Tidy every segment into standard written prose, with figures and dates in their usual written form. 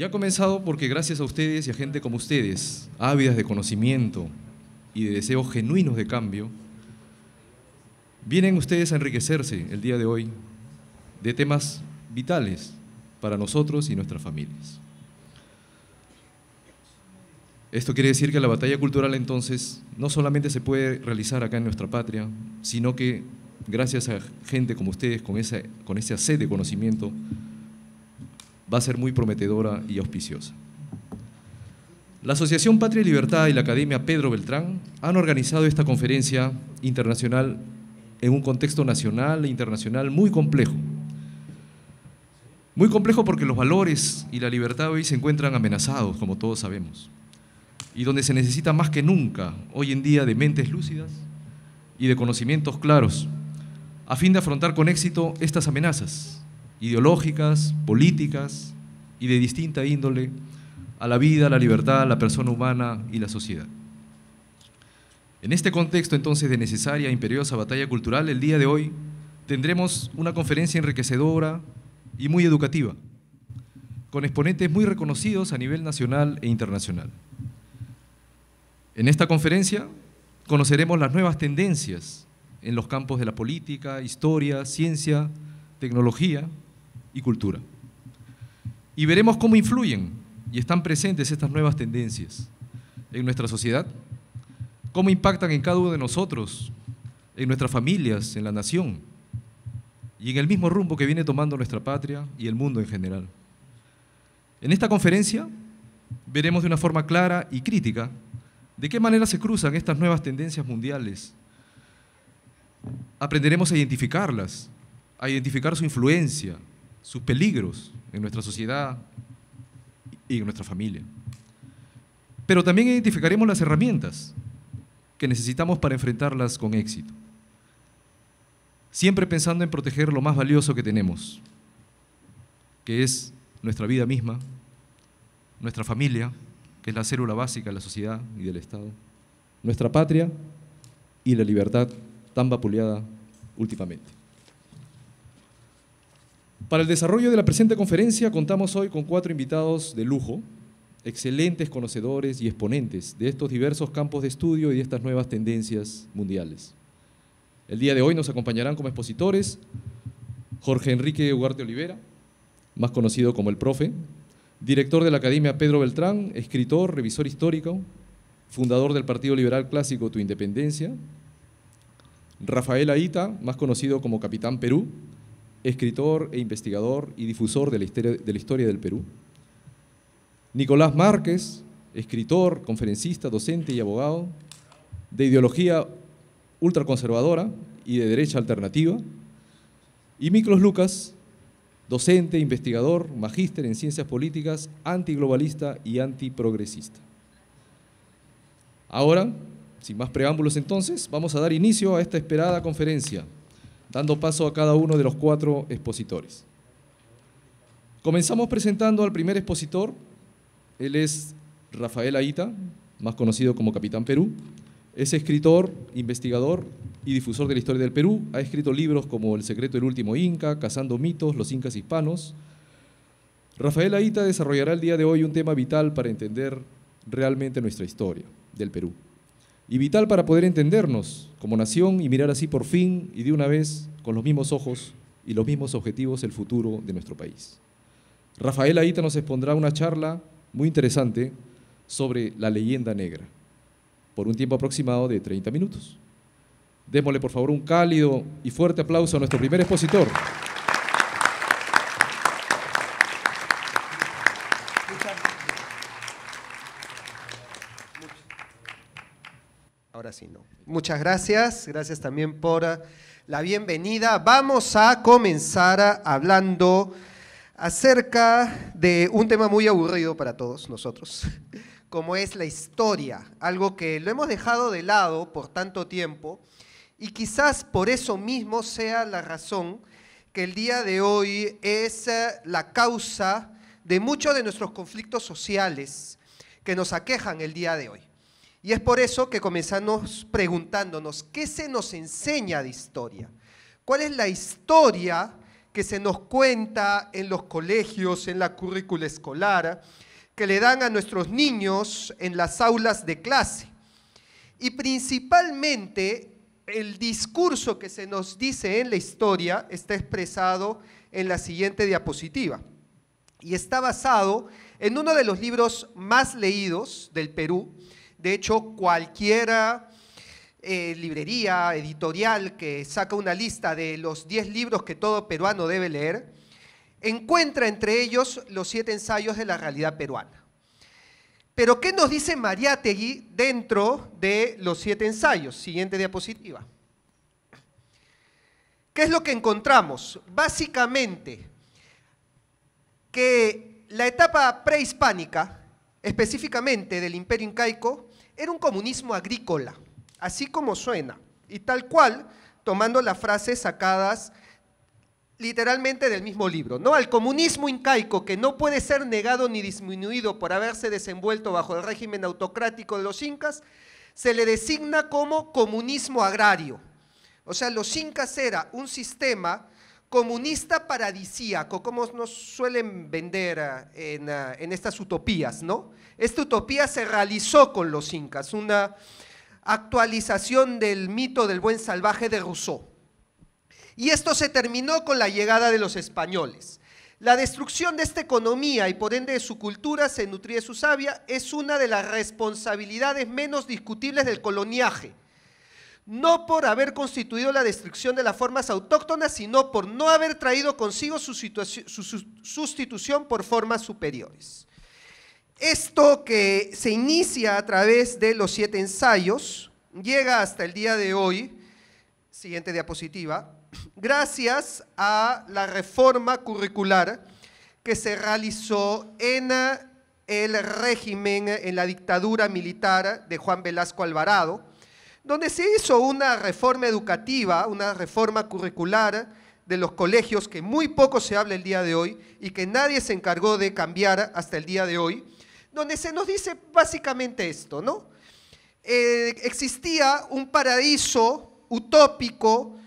Y ha comenzado porque gracias a ustedes y a gente como ustedes, ávidas de conocimiento y de deseos genuinos de cambio, vienen ustedes a enriquecerse el día de hoy de temas vitales para nosotros y nuestras familias. Esto quiere decir que la batalla cultural entonces no solamente se puede realizar acá en nuestra patria, sino que gracias a gente como ustedes, con esa sed de conocimiento, va a ser muy prometedora y auspiciosa. La Asociación Patria y Libertad y la Academia Pedro Beltrán han organizado esta conferencia internacional en un contexto nacional e internacional muy complejo. Muy complejo porque los valores y la libertad hoy se encuentran amenazados, como todos sabemos, y donde se necesita más que nunca, hoy en día, de mentes lúcidas y de conocimientos claros, a fin de afrontar con éxito estas amenazas ideológicas, políticas y de distinta índole a la vida, la libertad, la persona humana y la sociedad. En este contexto, entonces, de necesaria e imperiosa batalla cultural, el día de hoy tendremos una conferencia enriquecedora y muy educativa, con exponentes muy reconocidos a nivel nacional e internacional. En esta conferencia conoceremos las nuevas tendencias en los campos de la política, historia, ciencia, tecnología y cultura. Y veremos cómo influyen y están presentes estas nuevas tendencias en nuestra sociedad, cómo impactan en cada uno de nosotros, en nuestras familias, en la nación y en el mismo rumbo que viene tomando nuestra patria y el mundo en general. En esta conferencia veremos de una forma clara y crítica de qué manera se cruzan estas nuevas tendencias mundiales. Aprenderemos a identificarlas, a identificar su influencia, sus peligros en nuestra sociedad y en nuestra familia. Pero también identificaremos las herramientas que necesitamos para enfrentarlas con éxito, siempre pensando en proteger lo más valioso que tenemos, que es nuestra vida misma, nuestra familia, que es la célula básica de la sociedad y del Estado, nuestra patria y la libertad tan vapuleada últimamente. Para el desarrollo de la presente conferencia contamos hoy con 4 invitados de lujo, excelentes conocedores y exponentes de estos diversos campos de estudio y de estas nuevas tendencias mundiales. El día de hoy nos acompañarán como expositores Jorge Enrique Ugarte Olivera, más conocido como el Profe, director de la Academia Pedro Beltrán, escritor, revisor histórico, fundador del Partido Liberal Clásico Tu Independencia. Rafael Aita, más conocido como Capitán Perú, escritor e investigador y difusor de la historia del Perú. Nicolás Márquez, escritor, conferencista, docente y abogado, de ideología ultraconservadora y de derecha alternativa. Y Miklos Lucas, docente, investigador, magíster en ciencias políticas, antiglobalista y antiprogresista. Ahora, sin más preámbulos entonces, vamos a dar inicio a esta esperada conferencia, dando paso a cada uno de los 4 expositores. Comenzamos presentando al primer expositor. Él es Rafael Aita, más conocido como Capitán Perú. Es escritor, investigador y difusor de la historia del Perú. Ha escrito libros como El secreto del último Inca, Cazando mitos, Los incas hispanos. Rafael Aita desarrollará el día de hoy un tema vital para entender realmente nuestra historia del Perú. Y vital para poder entendernos como nación y mirar así por fin y de una vez, con los mismos ojos y los mismos objetivos, el futuro de nuestro país. Rafael Aita nos expondrá una charla muy interesante sobre la leyenda negra, por un tiempo aproximado de 30 minutos. Démosle, por favor, un cálido y fuerte aplauso a nuestro primer expositor. Ahora sí, no. Muchas gracias. Gracias también por la bienvenida. Vamos a comenzar hablando acerca de un tema muy aburrido para todos nosotros, como es la historia, algo que lo hemos dejado de lado por tanto tiempo y quizás por eso mismo sea la razón que el día de hoy es la causa de muchos de nuestros conflictos sociales que nos aquejan el día de hoy. Y es por eso que comenzamos preguntándonos, ¿qué se nos enseña de historia? ¿Cuál es la historia que se nos cuenta en los colegios, en la currícula escolar, que le dan a nuestros niños en las aulas de clase. Y principalmente el discurso que se nos dice en la historia está expresado en la siguiente diapositiva. Y está basado en uno de los libros más leídos del Perú. De hecho, cualquiera librería, editorial que saca una lista de los 10 libros que todo peruano debe leer, encuentra entre ellos los 7 ensayos de la realidad peruana. Pero, ¿qué nos dice Mariátegui dentro de los 7 ensayos? Siguiente diapositiva. ¿Qué es lo que encontramos? Básicamente, que la etapa prehispánica, específicamente del Imperio Incaico, era un comunismo agrícola, así como suena, y tal cual, tomando las frases sacadas literalmente del mismo libro, ¿no? Al comunismo incaico, que no puede ser negado ni disminuido por haberse desenvuelto bajo el régimen autocrático de los incas, se le designa como comunismo agrario. O sea, los incas era un sistema comunista paradisíaco, como nos suelen vender en estas utopías, ¿no? Esta utopía se realizó con los incas, una actualización del mito del buen salvaje de Rousseau. Y esto se terminó con la llegada de los españoles. La destrucción de esta economía y por ende de su cultura, se nutría de su savia, es una de las responsabilidades menos discutibles del coloniaje. No por haber constituido la destrucción de las formas autóctonas, sino por no haber traído consigo su sustitución por formas superiores. Esto que se inicia a través de los 7 ensayos, llega hasta el día de hoy, siguiente diapositiva, gracias a la reforma curricular que se realizó en el régimen, en la dictadura militar de Juan Velasco Alvarado, donde se hizo una reforma educativa, una reforma curricular de los colegios que muy poco se habla el día de hoy y que nadie se encargó de cambiar hasta el día de hoy, donde se nos dice básicamente esto, ¿no? Existía un paraíso utópico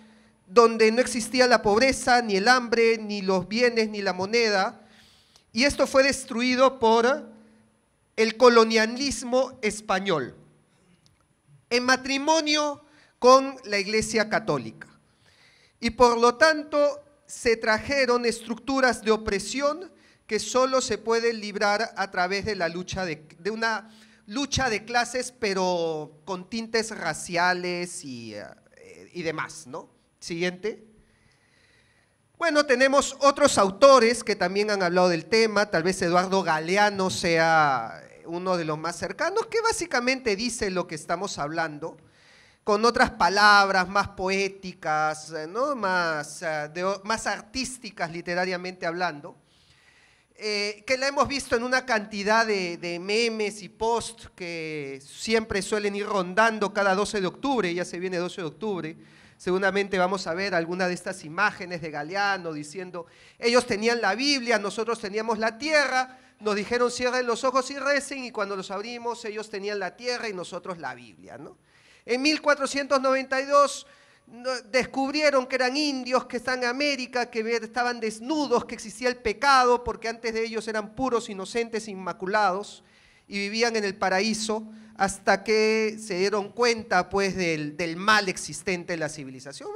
donde no existía la pobreza, ni el hambre, ni los bienes, ni la moneda, y esto fue destruido por el colonialismo español, en matrimonio con la Iglesia Católica. Y por lo tanto se trajeron estructuras de opresión que solo se pueden librar a través de la lucha de una lucha de clases, pero con tintes raciales y demás, ¿no? Siguiente. Bueno, tenemos otros autores que también han hablado del tema, tal vez Eduardo Galeano sea uno de los más cercanos, que básicamente dice lo que estamos hablando, con otras palabras más poéticas, ¿no? más artísticas literariamente hablando, que la hemos visto en una cantidad de memes y posts que siempre suelen ir rondando cada 12 de octubre, ya se viene 12 de octubre, seguramente vamos a ver alguna de estas imágenes de Galeano diciendo, ellos tenían la Biblia, nosotros teníamos la tierra, nos dijeron cierren los ojos y recen, y cuando los abrimos ellos tenían la tierra y nosotros la Biblia, ¿no? En 1492 descubrieron que eran indios, que están en América, que estaban desnudos, que existía el pecado, porque antes de ellos eran puros, inocentes, inmaculados, y vivían en el paraíso, hasta que se dieron cuenta pues del mal existente en la civilización,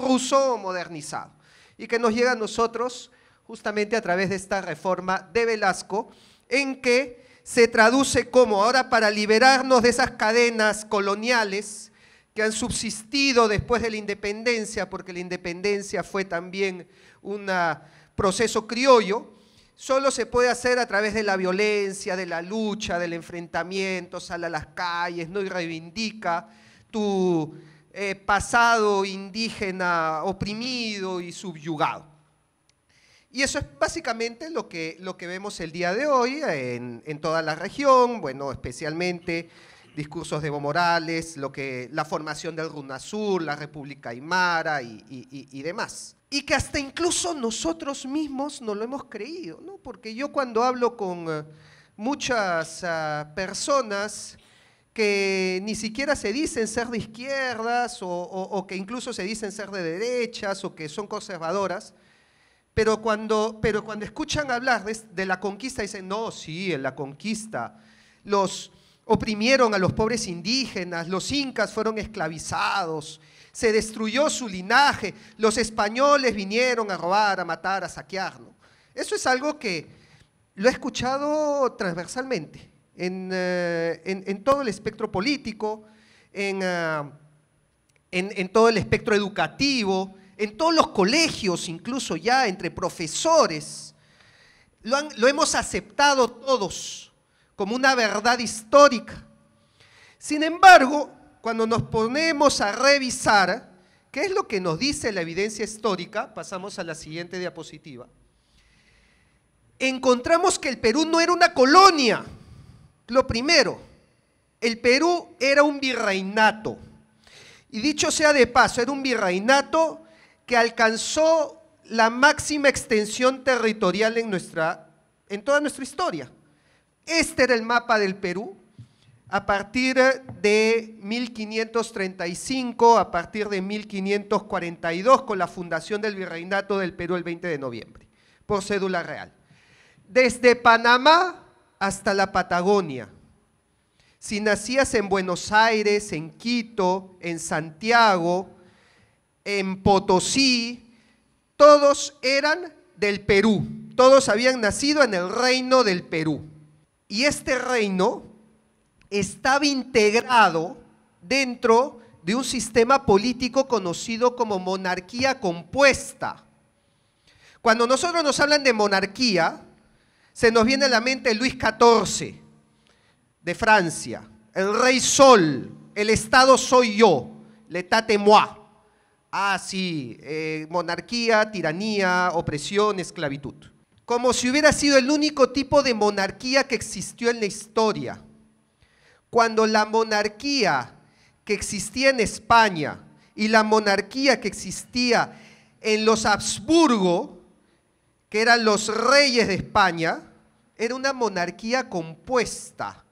Rousseau modernizado, y que nos llega a nosotros justamente a través de esta reforma de Velasco, en que se traduce como, ahora para liberarnos de esas cadenas coloniales que han subsistido después de la independencia, porque la independencia fue también un proceso criollo, solo se puede hacer a través de la violencia, de la lucha, del enfrentamiento, sal a las calles, ¿no? Y reivindica tu pasado indígena oprimido y subyugado. Y eso es básicamente lo que vemos el día de hoy en toda la región, bueno, especialmente discursos de Evo Morales, la formación del RUNASUR, la República Aymara y demás. Y que hasta incluso nosotros mismos no lo hemos creído, ¿no? Porque yo cuando hablo con muchas personas que ni siquiera se dicen ser de izquierdas o que incluso se dicen ser de derechas o que son conservadoras, pero cuando escuchan hablar de la conquista dicen, no, sí, en la conquista los oprimieron a los pobres indígenas, los incas fueron esclavizados, se destruyó su linaje, los españoles vinieron a robar, a matar, a saquear, ¿no? Eso es algo que lo he escuchado transversalmente en todo el espectro político, en todo el espectro educativo, en todos los colegios, incluso ya entre profesores. Lo hemos aceptado todos como una verdad histórica. Sin embargo, cuando nos ponemos a revisar qué es lo que nos dice la evidencia histórica, pasamos a la siguiente diapositiva, encontramos que el Perú no era una colonia. Lo primero, el Perú era un virreinato. Y dicho sea de paso, era un virreinato que alcanzó la máxima extensión territorial en toda nuestra historia. Este era el mapa del Perú a partir de 1535, a partir de 1542, con la fundación del Virreinato del Perú el 20 de noviembre, por cédula real. Desde Panamá hasta la Patagonia. Si nacías en Buenos Aires, en Quito, en Santiago, en Potosí, todos eran del Perú, todos habían nacido en el reino del Perú. Y este reino estaba integrado dentro de un sistema político conocido como monarquía compuesta. Cuando nosotros nos hablan de monarquía, se nos viene a la mente Luis XIV de Francia, el rey Sol, el Estado soy yo, l'état est moi. Ah, sí, monarquía, tiranía, opresión, esclavitud. Como si hubiera sido el único tipo de monarquía que existió en la historia. Cuando la monarquía que existía en España y la monarquía que existía en los Habsburgo, que eran los reyes de España, era una monarquía compuesta,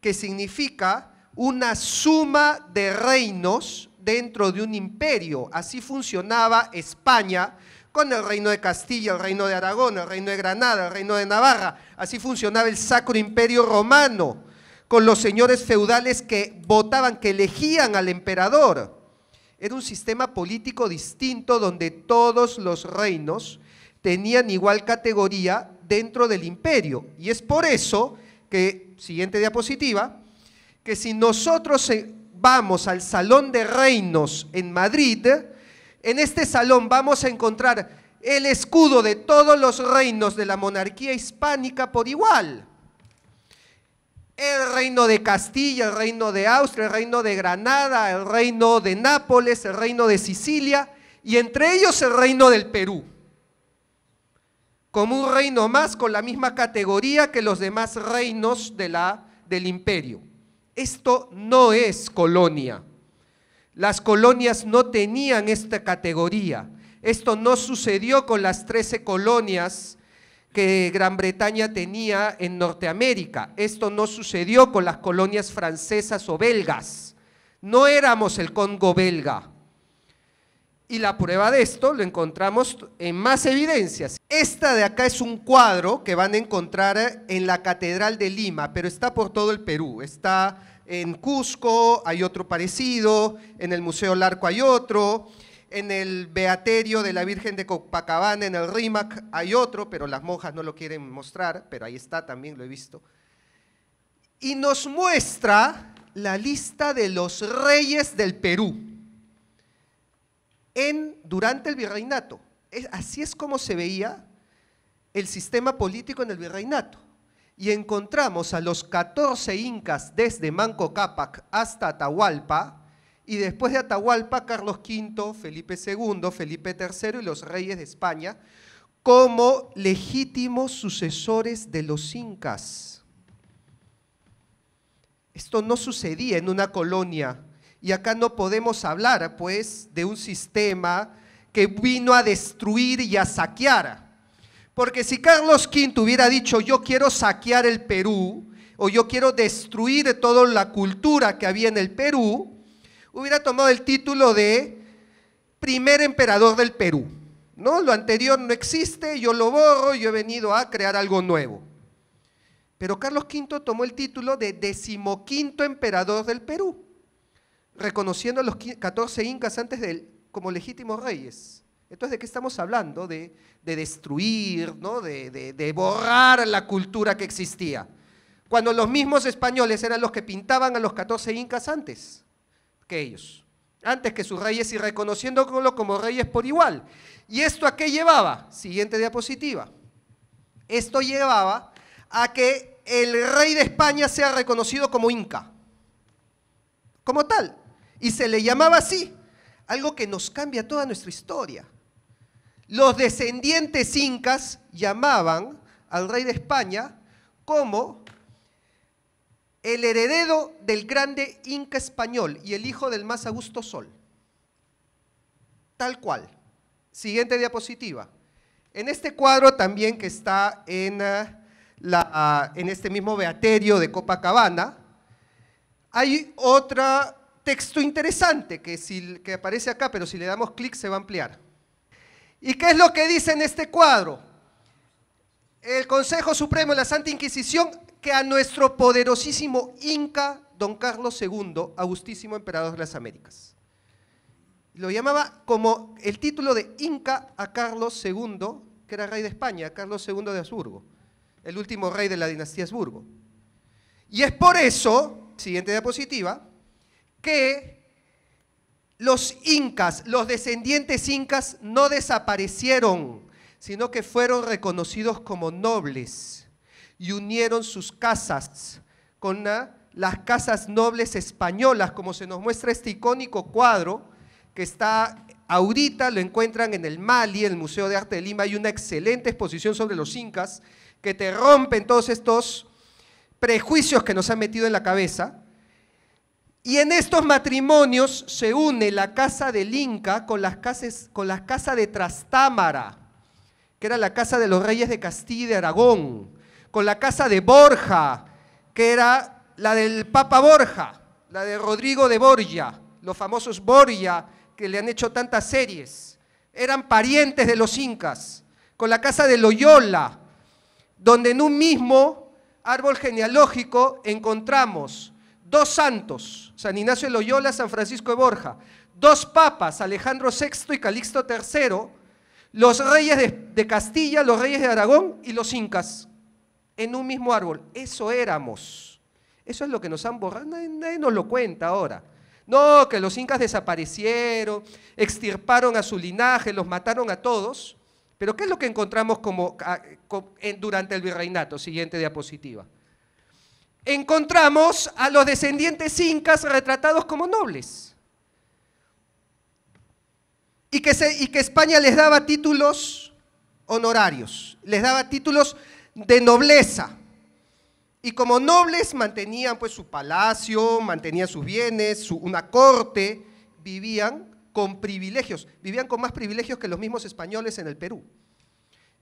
que significa una suma de reinos dentro de un imperio. Así funcionaba España con el reino de Castilla, el reino de Aragón, el reino de Granada, el reino de Navarra. Así funcionaba el Sacro Imperio Romano, con los señores feudales que votaban, que elegían al emperador. Era un sistema político distinto donde todos los reinos tenían igual categoría dentro del imperio. Y es por eso que, siguiente diapositiva, que si nosotros vamos al Salón de Reinos en Madrid, en este salón vamos a encontrar el escudo de todos los reinos de la monarquía hispánica por igual. El reino de Castilla, el reino de Austria, el reino de Granada, el reino de Nápoles, el reino de Sicilia y entre ellos el reino del Perú. Como un reino más con la misma categoría que los demás reinos del imperio. Esto no es colonia. Las colonias no tenían esta categoría. Esto no sucedió con las 13 colonias que Gran Bretaña tenía en Norteamérica. Esto no sucedió con las colonias francesas o belgas. No éramos el Congo belga. Y la prueba de esto lo encontramos en más evidencias. Esta de acá es un cuadro que van a encontrar en la Catedral de Lima, pero está por todo el Perú. Está en Cusco, hay otro parecido, en el Museo Larco hay otro, en el Beaterio de la Virgen de Copacabana, en el Rímac, hay otro, pero las monjas no lo quieren mostrar, pero ahí está, también lo he visto. Y nos muestra la lista de los reyes del Perú durante el virreinato. Así es como se veía el sistema político en el virreinato. Y encontramos a los 14 incas desde Manco Cápac hasta Atahualpa, y después de Atahualpa, Carlos V, Felipe II, Felipe III y los reyes de España, como legítimos sucesores de los incas. Esto no sucedía en una colonia, y acá no podemos hablar, pues, de un sistema que vino a destruir y a saquear. Porque si Carlos V hubiera dicho, yo quiero saquear el Perú, o yo quiero destruir toda la cultura que había en el Perú, hubiera tomado el título de primer emperador del Perú, ¿no? Lo anterior no existe, yo lo borro, yo he venido a crear algo nuevo. Pero Carlos V tomó el título de 15º emperador del Perú, reconociendo a los 14 incas antes de él como legítimos reyes. Entonces, ¿de qué estamos hablando? De destruir, ¿no? de borrar la cultura que existía. Cuando los mismos españoles eran los que pintaban a los 14 incas antes que ellos, antes que sus reyes, y reconociéndolo como reyes por igual. ¿Y esto a qué llevaba? Siguiente diapositiva. Esto llevaba a que el rey de España sea reconocido como inca, como tal, y se le llamaba así, algo que nos cambia toda nuestra historia. Los descendientes incas llamaban al rey de España como el heredero del grande inca español y el hijo del más augusto sol. Tal cual. Siguiente diapositiva. En este cuadro también que está en este mismo beaterio de Copacabana, hay otro texto interesante que aparece acá, pero si le damos clic se va a ampliar. ¿Y qué es lo que dice en este cuadro? El Consejo Supremo de la Santa Inquisición, que a nuestro poderosísimo Inca, don Carlos II, Augustísimo Emperador de las Américas. Lo llamaba como el título de Inca a Carlos II, que era rey de España, Carlos II de Habsburgo, el último rey de la dinastía Habsburgo. Y es por eso, siguiente diapositiva, que los incas, los descendientes incas no desaparecieron, sino que fueron reconocidos como nobles y unieron sus casas con las casas nobles españolas, como se nos muestra este icónico cuadro que está ahorita, lo encuentran en el Mali, el Museo de Arte de Lima. Hay una excelente exposición sobre los incas que te rompen todos estos prejuicios que nos han metido en la cabeza. Y en estos matrimonios se une la casa del Inca con las casas de Trastámara, que era la casa de los reyes de Castilla y de Aragón, con la casa de Borja, que era la del Papa Borja, la de Rodrigo de Borja, los famosos Borja, que le han hecho tantas series, eran parientes de los incas, con la casa de Loyola, donde en un mismo árbol genealógico encontramos dos santos, San Ignacio de Loyola, San Francisco de Borja, dos papas, Alejandro VI y Calixto III, los reyes de Castilla, los reyes de Aragón y los incas, en un mismo árbol. Eso éramos. Eso es lo que nos han borrado, nadie nos lo cuenta ahora. No, que los incas desaparecieron, extirparon a su linaje, los mataron a todos. Pero ¿qué es lo que encontramos durante el virreinato? Siguiente diapositiva. Encontramos a los descendientes incas retratados como nobles. Y que España les daba títulos honorarios, les daba títulos de nobleza. Y como nobles mantenían pues su palacio, mantenían sus bienes, una corte, vivían con privilegios, vivían con más privilegios que los mismos españoles en el Perú.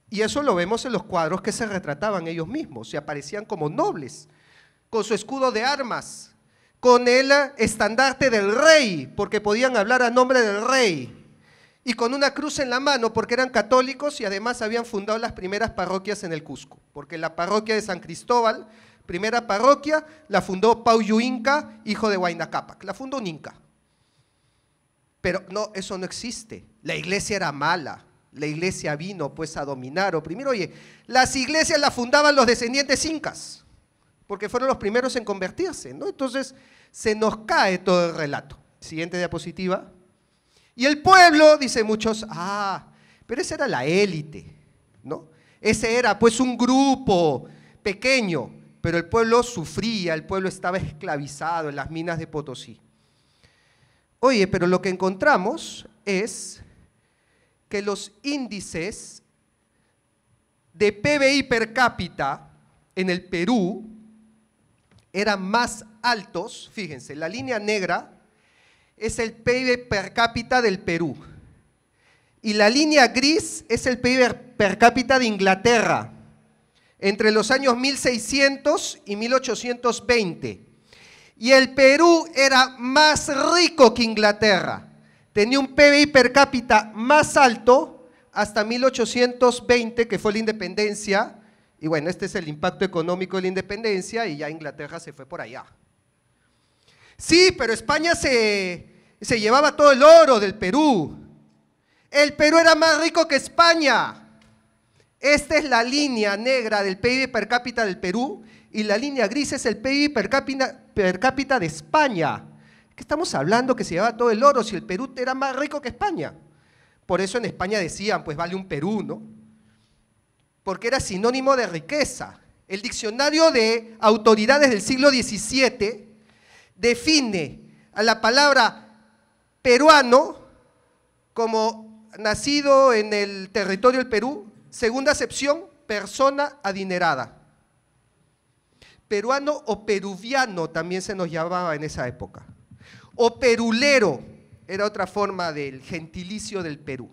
Y eso lo vemos en los cuadros que se retrataban ellos mismos, se aparecían como nobles, con su escudo de armas, con el estandarte del rey, porque podían hablar a nombre del rey, y con una cruz en la mano porque eran católicos y además habían fundado las primeras parroquias en el Cusco, porque la parroquia de San Cristóbal, primera parroquia, la fundó Pauyu Inca, hijo de Huayna Cápac, la fundó un inca. Pero no, eso no existe, la iglesia era mala, la iglesia vino pues a dominar, oprimir. Oye, las iglesias las fundaban los descendientes incas, porque fueron los primeros en convertirse, ¿no? Entonces se nos cae todo el relato. Siguiente diapositiva. Y el pueblo, dicen muchos, pero esa era la élite, ¿no? Ese era pues un grupo pequeño, pero el pueblo sufría, el pueblo estaba esclavizado en las minas de Potosí. Oye, pero lo que encontramos es que los índices de PBI per cápita en el Perú eran más altos, fíjense, la línea negra es el PIB per cápita del Perú y la línea gris es el PIB per cápita de Inglaterra entre los años 1600 y 1820. Y el Perú era más rico que Inglaterra, tenía un PBI per cápita más alto hasta 1820, que fue la independencia, y bueno, este es el impacto económico de la independencia, y ya Inglaterra se fue por allá. Sí, pero España se llevaba todo el oro del Perú. El Perú era más rico que España. Esta es la línea negra del PIB per cápita del Perú, y la línea gris es el PIB per cápita de España. ¿Qué estamos hablando que se llevaba todo el oro si el Perú era más rico que España? Por eso en España decían, pues vale un Perú, ¿no? Porque era sinónimo de riqueza. El diccionario de autoridades del siglo XVII define a la palabra peruano como nacido en el territorio del Perú, segunda acepción, persona adinerada. Peruano o peruviano también se nos llamaba en esa época. O perulero era otra forma del gentilicio del Perú.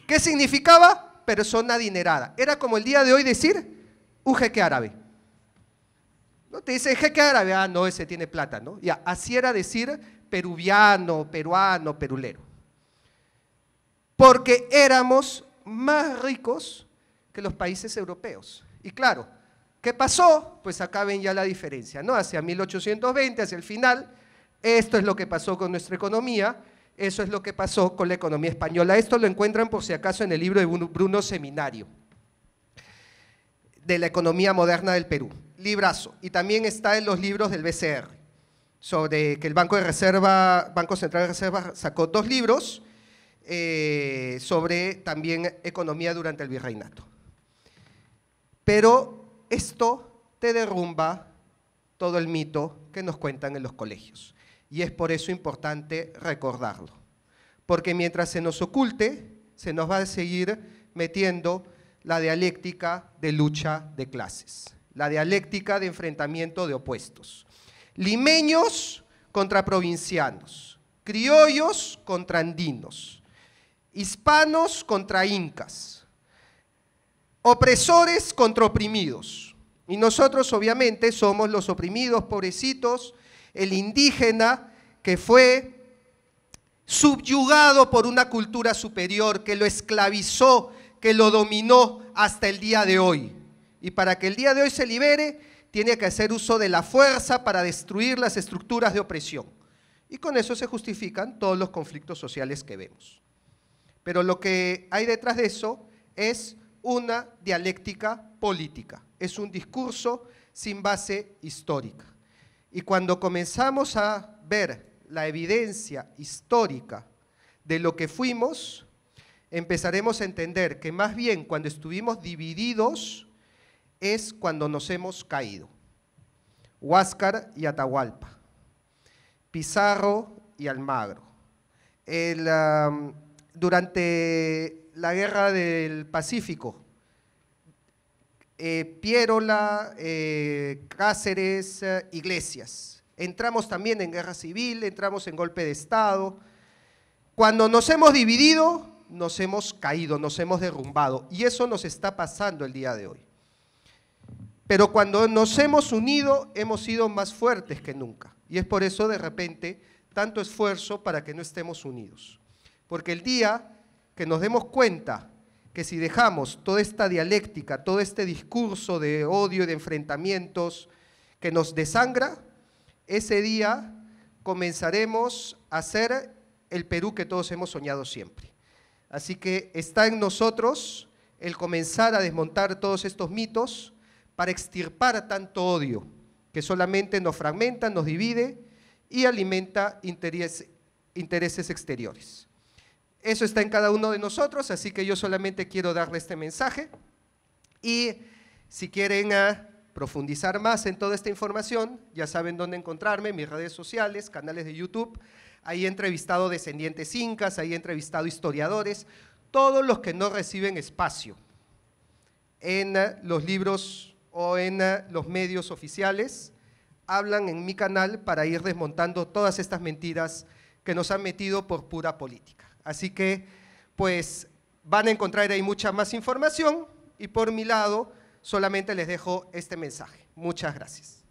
¿Qué significaba? Persona adinerada. Era como el día de hoy decir un jeque árabe. ¿No? Te dice jeque árabe, ah, no, ese tiene plata, ¿no? Ya, así era decir peruviano, peruano, perulero. Porque éramos más ricos que los países europeos. Y claro, ¿qué pasó? Pues acá ven ya la diferencia, ¿no? Hacia 1820, hacia el final, esto es lo que pasó con nuestra economía, eso es lo que pasó con la economía española. Esto lo encuentran por si acaso en el libro de Bruno Seminario, de la economía moderna del Perú, librazo. Y también está en los libros del BCR, sobre que el Banco Central de Reserva sacó 2 libros sobre también economía durante el virreinato. Pero esto te derrumba todo el mito que nos cuentan en los colegios. Y es por eso importante recordarlo. Porque mientras se nos oculte, se nos va a seguir metiendo la dialéctica de lucha de clases, la dialéctica de enfrentamiento de opuestos. Limeños contra provincianos, criollos contra andinos, hispanos contra incas, opresores contra oprimidos. Y nosotros obviamente somos los oprimidos, pobrecitos, el indígena que fue subyugado por una cultura superior, que lo esclavizó, que lo dominó hasta el día de hoy. Y para que el día de hoy se libere, tiene que hacer uso de la fuerza para destruir las estructuras de opresión. Y con eso se justifican todos los conflictos sociales que vemos. Pero lo que hay detrás de eso es una dialéctica política, es un discurso sin base histórica. Y cuando comenzamos a ver la evidencia histórica de lo que fuimos, empezaremos a entender que más bien cuando estuvimos divididos es cuando nos hemos caído. Huáscar y Atahualpa, Pizarro y Almagro. Durante la Guerra del Pacífico, Piérola, Cáceres, Iglesias. Entramos también en guerra civil, entramos en golpe de Estado. Cuando nos hemos dividido, nos hemos caído, nos hemos derrumbado, y eso nos está pasando el día de hoy. Pero cuando nos hemos unido, hemos sido más fuertes que nunca, y es por eso de repente tanto esfuerzo para que no estemos unidos. Porque el día que nos demos cuenta que si dejamos toda esta dialéctica, todo este discurso de odio y de enfrentamientos que nos desangra, ese día comenzaremos a ser el Perú que todos hemos soñado siempre. Así que está en nosotros el comenzar a desmontar todos estos mitos para extirpar tanto odio que solamente nos fragmenta, nos divide y alimenta intereses exteriores. Eso está en cada uno de nosotros, así que yo solamente quiero darle este mensaje. Y si quieren profundizar más en toda esta información, ya saben dónde encontrarme, mis redes sociales, canales de YouTube. Ahí he entrevistado descendientes incas, ahí he entrevistado historiadores, todos los que no reciben espacio en los libros o en los medios oficiales, hablan en mi canal para ir desmontando todas estas mentiras que nos han metido por pura política. Así que, pues, van a encontrar ahí mucha más información y por mi lado, solamente les dejo este mensaje. Muchas gracias.